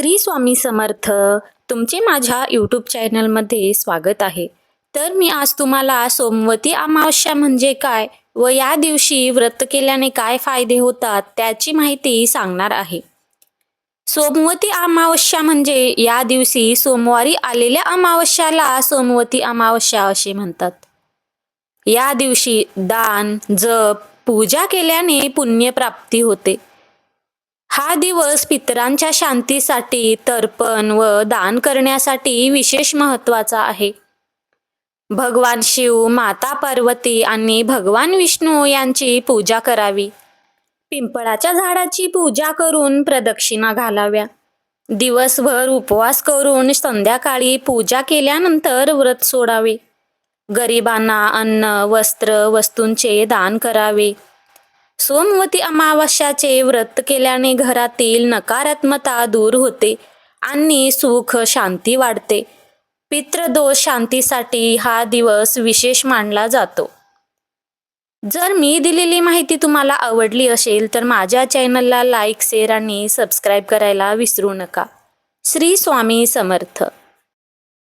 श्री स्वामी समर्थ. तुमचे माझ्या यूट्यूब चॅनलमध्ये स्वागत आहे. तर मी आज तुम्हाला सोमवती अमावस्या म्हणजे काय व या दिवशी व्रत केल्याने काय फायदे होतात त्याची माहिती सांगणार आहे. सोमवती अमावस्या म्हणजे या दिवशी सोमवारी आलेल्या अमावस्याला सोमवती अमावस्या असे म्हणतात. या दिवशी दान, जप, पूजा केल्याने पुण्यप्राप्ती होते. हा दिवस पितरांच्या शांतीसाठी, तर्पण व दान करण्यासाठी विशेष महत्त्वाचा आहे. भगवान शिव, माता पार्वती आणि भगवान विष्णू यांची पूजा करावी. पिंपळाच्या झाडाची पूजा करून प्रदक्षिणा घालाव्या. दिवसभर उपवास करून संध्याकाळी पूजा केल्यानंतर व्रत सोडावे. गरिबांना अन्न, वस्त्र, वस्तूंचे दान करावे. सोमवती अमावस्याचे व्रत केल्याने घरातील नकारात्मकता दूर होते आणि सुख शांती वाढते. पितृदोष शांतीसाठी हा दिवस विशेष मानला जातो. जर मी दिलेली माहिती तुम्हाला आवडली असेल तर माझ्या चॅनलला लाईक, शेअर आणि सबस्क्राईब करायला विसरू नका. श्री स्वामी समर्थ.